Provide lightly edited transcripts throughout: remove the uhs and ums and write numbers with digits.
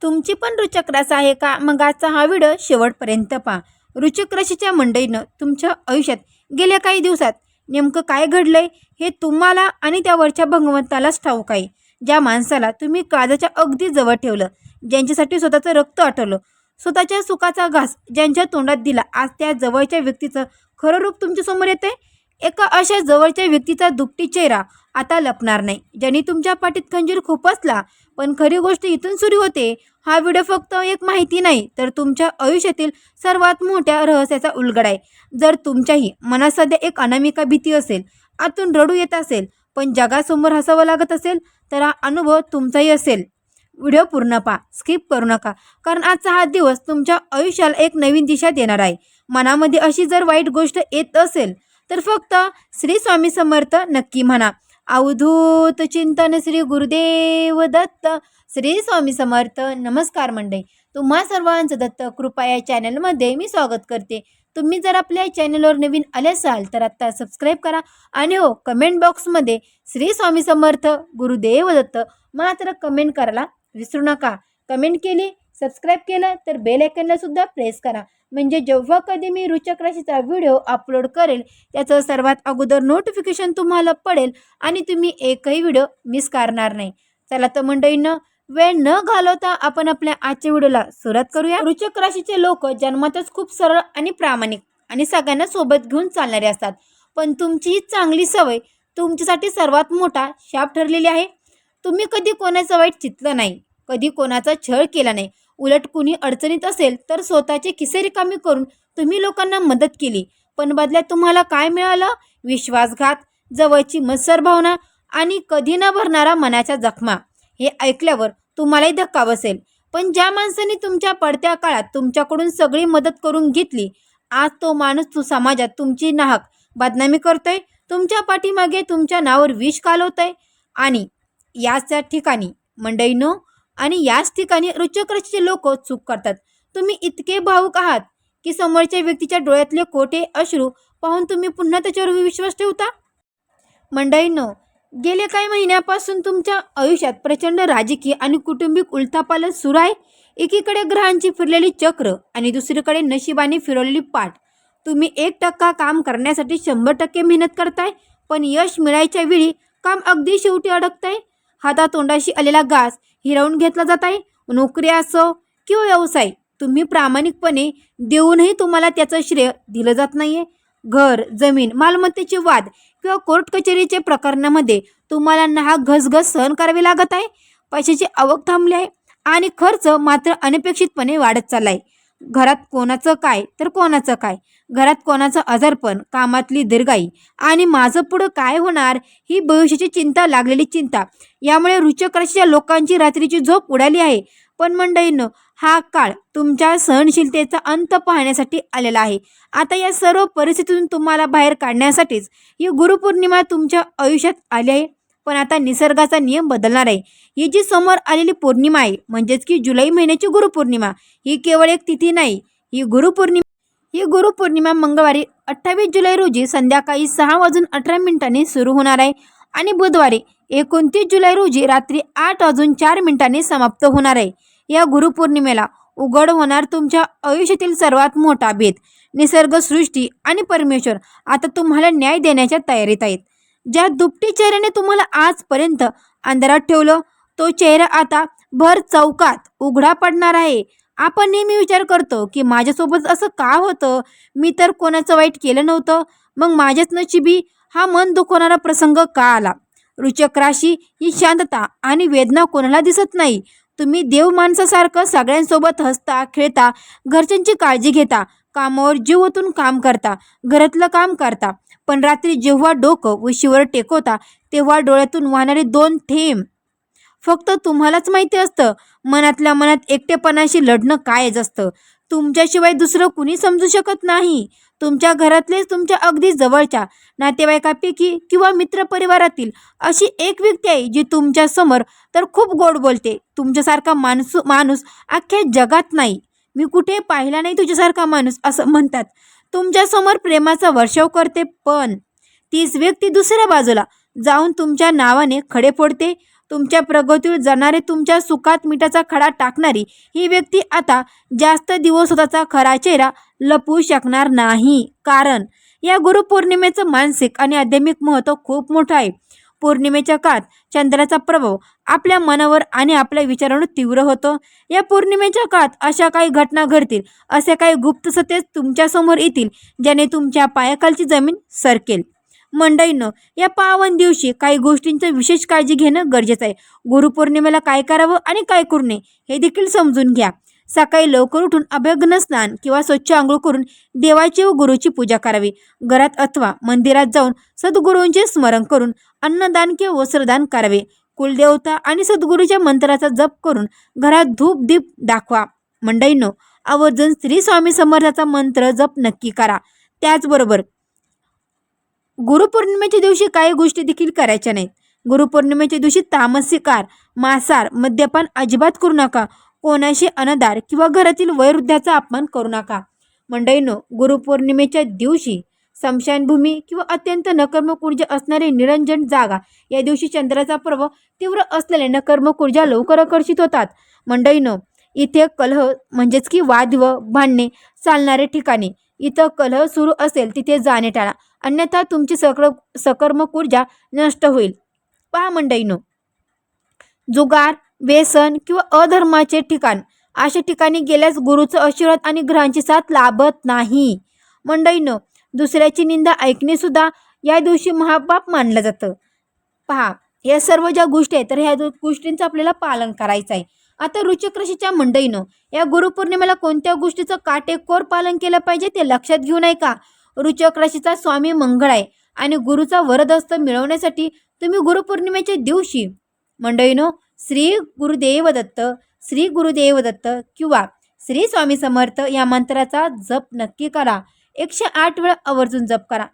तुमची पण रुचक रस आहे का? मग आजचा हा व्हिडिओ शेवटपर्यंत पहा. रुचक रशीच्या मंडळीनं तुमच्या आयुष्यात गेल्या काही दिवसात नेमकं काय घडलंय हे तुम्हाला आणि त्यावरच्या भगवंतालाच ठाऊक आहे. ज्या माणसाला तुम्ही काळजाच्या अगदी जवळ ठेवलं, ज्यांच्यासाठी स्वतःचं रक्त आटवलं, स्वतःच्या सुखाचा घास ज्यांच्या तोंडात दिला, आज त्या जवळच्या व्यक्तीचं खरं रूप तुमच्यासमोर येतंय. एका अशा जवळच्या व्यक्तीचा दुपटी चेहरा आता लपणार नाही, ज्यांनी तुमच्या पाठीत खंजीर खुपसला. पण खरी गोष्ट इथून सुरू होते. हा व्हिडिओ फक्त एक माहिती नाही, तर तुमच्या आयुष्यातील सर्वात मोठ्या रहस्याचा उलगडा आहे. जर तुमच्याही मनात सध्या एक अनामिका भीती असेल, आतून रडू येत असेल, पण जगासमोर हसावं लागत असेल, तर हा अनुभव तुमचाही असेल. व्हिडिओ पूर्ण पहा, स्किप करू नका, कारण आजचा हा दिवस तुमच्या आयुष्याला एक नवीन दिशा देणार आहे. मनामध्ये अशी जर वाईट गोष्ट येत असेल, तर फक्त श्री स्वामी समर्थ नक्की म्हणा. अवधूत चिंतन श्री गुरुदेव दत्त. श्री स्वामी समर्थ. नमस्कार मंडळी, तुम्हा सर्वांचं दत्त कृपा या चॅनलमध्ये मी स्वागत करते. तुम्ही जर आपल्या चॅनलवर नवीन आले असाल तर आत्ता सबस्क्राईब करा आणि हो, कमेंट बॉक्समध्ये श्री स्वामी समर्थ गुरुदेव दत्त मात्र कमेंट करायला विसरू नका. कमेंट केली, सबस्क्राईब केलं तर बेल आयकॉनला सुद्धा प्रेस करा, म्हणजे जेव्हा कधी मी रुचक राशीचा व्हिडिओ अपलोड करेल त्याचं सर्वात अगोदर नोटिफिकेशन तुम्हाला पडेल आणि तुम्ही एकही व्हिडिओ मिस करणार नाही. चला तर मंडळींनो, वेळ न घालवता आपण आपल्या आजच्या व्हिडिओला सुरुवात करूया. रुचक राशीचे लोक जन्मातच खूप सरळ आणि प्रामाणिक आणि सगळ्यांना सोबत घेऊन चालणारे असतात. पण तुमची ही चांगली सवय तुमच्यासाठी सर्वात मोठा शाप ठरलेली आहे. तुम्ही कधी कोणाचं वाईट चितलं नाही, कधी कोणाचा छळ केला नाही. उलट कुणी अडचणीत असेल तर स्वतःचे खिसे रिकामी करून तुम्ही लोकांना मदत केली. पण बदल्यात तुम्हाला काय मिळालं? विश्वासघात, जवळची मत्सर भावना आणि कधी न भरणारा मनाच्या जखमा. हे ऐकल्यावर तुम्हालाही धक्का बसेल. पण ज्या माणसाने तुमच्या पडत्या काळात तुमच्याकडून सगळी मदत करून घेतली, आज तो माणूस समाजात तुमची नाहक बदनामी करतोय, तुमच्या पाठीमागे तुमच्या नावावर विष कालवतोय. आणि याच ठिकाणी मंडळींनो, आणि याच ठिकाणी रुचक राशीचे लोक चूक करतात. तुम्ही इतके भावुक आहात की समोरच्या व्यक्तीच्या डोळ्यातले खोटे अश्रू पाहून तुम्ही पुन्हा त्याच्यावर विश्वास ठेवता. मंडळींनो, गेले काही महिन्यापासून तुमच्या आयुष्यात प्रचंड राजकीय आणि कौटुंबिक उलथापालथ सुरू आहे. एकीकडे ग्रहांची फिरलेली चक्र आणि दुसरीकडे नशिबाने फिरवलेली पाठ. तुम्ही 1% काम करण्यासाठी 100% मेहनत करताय, पण यश मिळायच्या वेळी काम अगदी शेवटी अडकताय. हातातोंडाशी आलेला घास हिरावून घेतला जात आहे. नोकरी असो किंवा व्यवसाय, तुम्ही प्रामाणिकपणे देऊनही तुम्हाला त्याचं श्रेय दिलं जात नाहीये. घर, जमीन, मालमत्तेचे वाद किंवा कोर्ट कचेरीचे प्रकरणामध्ये तुम्हाला नाहक घसघस सहन करावी लागत आहे. पैशाची आवक थांबली आहे आणि खर्च मात्र अनपेक्षितपणे वाढत चालला आहे. घरात कोणाचं काय तर कोणाचं काय, घरात कोणाचं आजारपण, कामातली दीर्घाई आणि माझं पुढं काय होणार ही भविष्याची चिंता, लागलेली चिंता. यामुळे रुचक राशीच्या लोकांची रात्रीची झोप उडाली आहे. पण मंडळींनो, हा काळ तुमच्या सहनशीलतेचा अंत पाहण्यासाठी आलेला आहे. आता या सर्व परिस्थितीतून तुम्हाला बाहेर काढण्यासाठीच ही गुरुपौर्णिमा तुमच्या आयुष्यात आली आहे. पण आता निसर्गाचा नियम बदलणार आहे. ही जी समोर आलेली पौर्णिमा आहे, म्हणजेच की जुलै महिन्याची गुरुपौर्णिमा, ही केवळ एक तिथी नाही. ही गुरुपौर्णिमा मंगळवारी 28 जुलै रोजी संध्याकाळी 6:18 सुरू होणार आहे आणि बुधवारी 29 जुलै रोजी रात्री 8:04 समाप्त होणार आहे. या गुरुपौर्णिमेला उघड होणार तुमच्या आयुष्यातील सर्वात मोठा भेद. निसर्ग, सृष्टी आणि परमेश्वर आता तुम्हाला न्याय देण्याच्या तयारीत आहेत. ज्या दुपटी चेहऱ्याने तुम्हाला आजपर्यंत अंधारात ठेवलं, तो चेहरा आता भर चौकात उघडा पडणार आहे. आपण नेहमी विचार करतो की माझ्यासोबत असं का होतं, मी तर कोणाचं वाईट केलं नव्हतं, मग माझ्याच नशिबी हा मन दुखवणारा प्रसंग का आला. रुचक राशी ही शांतता आणि वेदना कोणाला दिसत नाही. तुम्ही देव माणसासारखं सगळ्यांसोबत हसता, खेळता, घरच्यांची काळजी घेता, कामावर जीव ओतून काम करता, घरातलं काम करता. पण रात्री जेव्हा डोकं उशीवर टेकवता, तेव्हा डोळ्यातून वाहणारे 2 थेंब फक्त तुम्हालाच माहिती असतं. मनातल्या मनात एकटेपणाशी लढणं कायच असतं. तुमच्याशिवाय दुसरं कुणी समजू शकत नाही. तुमच्या घरातलेच तुमच्या अगदी जवळच्या नातेवाईकापैकी किंवा मित्रपरिवारातील अशी एक व्यक्ती आहे जी तुमच्या समोर तर खूप गोड बोलते. तुमच्यासारखा माणूस अख्ख्या जगात नाही. मी कुठे पाहिला नाही तुझ्यासारखा माणूस असं म्हणतात. तुमच्यासमोर प्रेमाचा वर्षाव करते, पण तीच व्यक्ती दुसऱ्या बाजूला जाऊन तुमच्या नावाने खडे फोडते. तुमच्या प्रगतीवर जाणारे, तुमच्या सुखात मिठाचा खडा टाकणारी ही व्यक्ती आता जास्त दिवस स्वतःचा खरा चेहरा लपवू शकणार नाही. कारण या गुरुपौर्णिमेचं मानसिक आणि आध्यात्मिक महत्त्व खूप मोठं आहे. पौर्णिमेच्या काळात चंद्राचा प्रभाव आपल्या मनावर आणि आपल्या विचारांवर तीव्र होतो. या पौर्णिमेच्या काळात अशा काही घटना घडतील, असे काही गुप्त सत्य तुमच्यासमोर येतील, ज्याने तुमच्या पायाखालची जमीन सरकेल. मंडळींनो, या पावन दिवशी काही गोष्टींचं विशेष काळजी घेणं गरजेचं आहे. गुरुपौर्णिमेला काय करावं आणि काय करू नये हे देखील समजून घ्या. सकाळी लवकर उठून अभ्यंगन स्नान किंवा स्वच्छ आंघोळ करून देवाची व गुरुची पूजा करावी. घरात अथवा मंदिरात जाऊन सद्गुरूंचे स्मरण करून अन्नदान किंवा वस्त्रदान करावे. कुलदेवता आणि सद्गुरूच्या मंत्राचा जप करून घरात धूप दीप दाखवा. मंडळींनो, आवर्जून श्री स्वामी समर्थाचा मंत्र जप नक्की करा. त्याचबरोबर गुरुपौर्णिमेच्या दिवशी काही गोष्टी देखील करायच्या नाहीत. गुरुपौर्णिमेच्या दिवशी तामसिक आहार, मांसाहार, मद्यपान अजिबात करू नका. कोणाशी अनादर किंवा घरातील वयोवृद्धाचा अपमान करू नका. मंडळींनो, गुरुपौर्णिमेच्या दिवशी स्मशानभूमी किंवा अत्यंत नकर्मक ऊर्जा असणारी निरंजन जागा, या दिवशी चंद्राचा प्रभाव तीव्र असलेल्या नकर्मक ऊर्जा लवकर आकर्षित होतात. मंडळींनो, इथे कलह म्हणजेच की वाद व भांडणे चालणारे ठिकाणी, इथं कलह सुरू असेल तिथे जाणे टाळा, अन्यथा तुमची सकर्मक ऊर्जा नष्ट होईल. पहा मंडळींनो, जुगार, व्यसन किंवा अधर्माचे ठिकाण, अशा ठिकाणी गेल्यास गुरुचा आशीर्वाद आणि ग्रहांची साथ लाभत नाही. मंडळींनो, दुसऱ्याची निंदा ऐकणे सुद्धा या दिवशी महापाप मानलं जातं. पहा, या सर्व ज्या गोष्टी आहेत तर ह्या गोष्टींचं आपल्याला पालन करायचं आहे. आता वृश्चिक राशीच्या मंडळींनो, या गुरुपौर्णिमेला कोणत्या गोष्टीचं काटेकोर पालन केलं पाहिजे ते लक्षात घेऊन आहे का? वृश्चिक राशीचा स्वामी मंगळ आहे आणि गुरुचा वरदहस्त मिळवण्यासाठी तुम्ही गुरुपौर्णिमेच्या दिवशी मंडळींनो श्री गुरुदेव दत्त, श्री गुरुदेव दत्त किंवा श्री स्वामी समर्थ या मंत्राचा जप नक्की करा. 108 वेळा आवर्जून जप करा.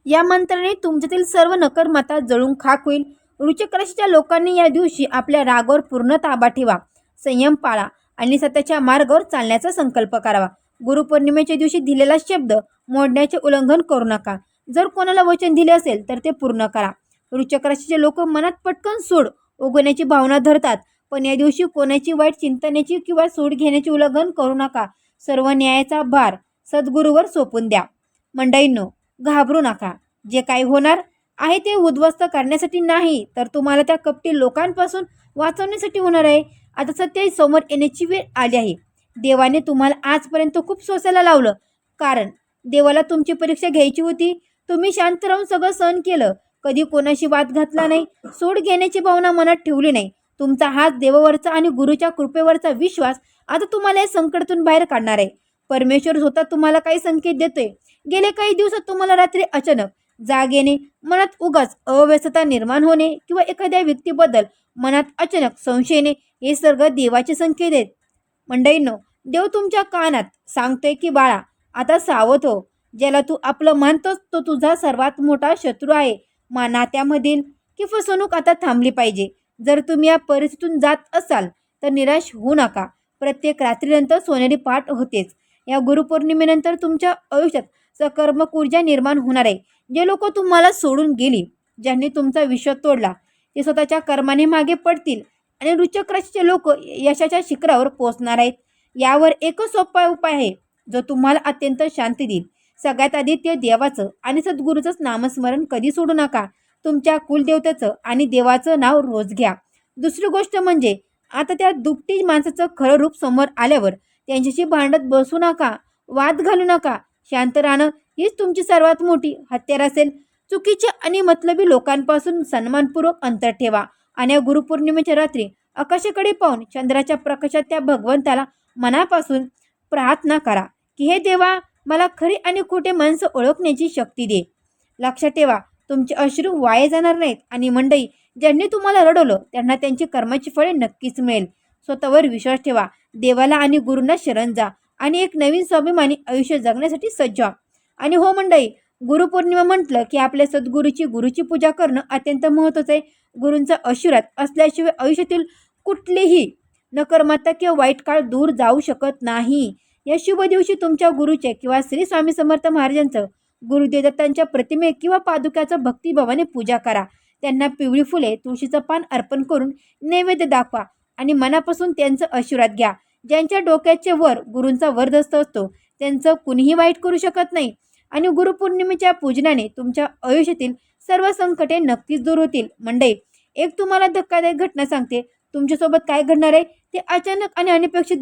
या मंत्राने तुमच्यातील सर्व नकर्मता जळून खाक होईल. वृश्चिक राशीच्या लोकांनी या दिवशी आपल्या रागावर पूर्ण ताबा ठेवा, संयम पाळा आणि सत्याच्या मार्गावर चालण्याचा संकल्प करावा. गुरुपौर्णिमेच्या दिवशी दिलेला शब्द मोडण्याचे उल्लंघन करू नका. जर कोणाला वचन दिले असेल तर ते पूर्ण करा. वृश्चिक राशीचे लोक मनात पटकन सूड उगवण्याची भावना धरतात, पण या दिवशी कोणाची वाईट चिंतनेची किंवा सूड घेण्याचे उल्लंघन करू नका. सर्व न्यायाचा भार सद्गुरूवर सोपून द्या. मंडळींनो, घाबरू नका. जे काही होणार आहे ते उद्ध्वस्त करण्यासाठी नाही, तर तुम्हाला त्या कपटी लोकांपासून वाचवण्यासाठी होणार आहे. आता सत्य समोर येण्याची वेळ आली आहे. देवाने तुम्हाला आजपर्यंत खूप सोसायला लावलं, कारण देवाला तुमची परीक्षा घ्यायची होती. तुम्ही शांत राहून सगळं सहन केलं, कधी कोणाशी वाद घातला नाही, सूड घेण्याची भावना मनात ठेवली नाही. तुमचा हाच देवावरचा आणि गुरुच्या कृपेवरचा विश्वास आता तुम्हाला या संकटातून बाहेर काढणार आहे. परमेश्वर स्वतः तुम्हाला काही संकेत देतोय. गेले काही दिवसात तुम्हाला रात्री अचानक जाग येणे, मनात उगाच अव्यवस्था निर्माण होणे किंवा एखाद्या व्यक्तीबद्दल मनात अचानक संशय येणे, हे सगळं देवाचे संकेत आहेत. मंडळींनो, देव तुमच्या कानात सांगतोय की बाळा, आता सावध हो. ज्याला तू आपलं मानतोस तो तुझा सर्वात मोठा शत्रू आहे. नात्यामधील की फसवणूक आता थांबली पाहिजे. जर तुम्ही या परिस्थितीतून जात असाल तर निराश होऊ नका. प्रत्येक रात्रीनंतर सोनेरी पाठ होतेच. या गुरुपौर्णिमेनंतर तुमच्या आयुष्यात सकर्मक ऊर्जा निर्माण होणार आहे. जे लोक तुम्हाला सोडून गेली, ज्यांनी तुमचा विश्वास तोडला, ते स्वतःच्या कर्माने मागे पडतील आणि वृश्चिक राशीचे लोक यशाच्या शिखरावर पोहोचणार आहेत. यावर एकच सोपा उपाय आहे, जो तुम्हाला अत्यंत शांती देईल. सगळ्यात आधी ते देवाचं आणि सद्गुरूचंच नामस्मरण कधी सोडू नका. तुमच्या कुलदेवतेचं आणि देवाचं नाव रोज घ्या. दुसरी गोष्ट म्हणजे आता त्या दुपटी माणसाचं खरं रूप समोर आल्यावर त्यांच्याशी भांडत बसू नका, वाद घालू नका. शांत राहणं हीच तुमची सर्वात मोठी हत्यार असेल. चुकीच्या आणि मतलबी लोकांपासून सन्मानपूर्वक अंतर ठेवा आणि या गुरुपौर्णिमेच्या रात्री आकाशाकडे पाहून चंद्राच्या प्रकाशात त्या भगवंताला मनापासून प्रार्थना करा की हे देवा, मला खरी आणि खोटे माणसं ओळखण्याची शक्ती दे. लक्षात ठेवा, तुमचे अश्रू वाया जाणार नाहीत आणि मंडळी, ज्यांनी तुम्हाला रडवलं त्यांना त्यांची कर्माची फळे नक्कीच मिळेल. स्वतःवर विश्वास ठेवा, देवाला आणि गुरूंना शरण जा आणि एक नवीन स्वाभिमानी आयुष्य जगण्यासाठी सज्ज व्हा. आणि हो मंडळी, गुरुपौर्णिमा म्हटलं की आपल्या गुरुची पूजा करणं अत्यंत महत्त्वाचं आहे. गुरूंचा आशीर्वाद असल्याशिवाय आयुष्यातील कुठलीही नकर्मता किंवा वाईट काळ दूर जाऊ शकत नाही. या शुभ दिवशी तुमच्या गुरुचे किंवा श्री स्वामी समर्थ महाराजांचं, गुरुदेव दत्तांच्या प्रतिमे किंवा पादुक्याचं भक्तिभावाने पूजा करा. त्यांना पिवळी फुले, तुळशीचं पान अर्पण करून नैवेद्य दाखवा आणि मनापासून त्यांचं आशीर्वाद घ्या. ज्यांच्या डोक्याच्या वर गुरूंचा वरदहस्त असतो त्यांचं कुणीही वाईट करू शकत नाही. आणि गुरुपौर्णिमेच्या पूजनाने तुमच्या आयुष्यातील सर्व संकटे नक्कीच दूर होतील. मंडळी, एक तुम्हाला धक्कादायक घटना सांगते. तुमच्यासोबत काय घडणार आहे ते अचानक आणि अनपेक्षित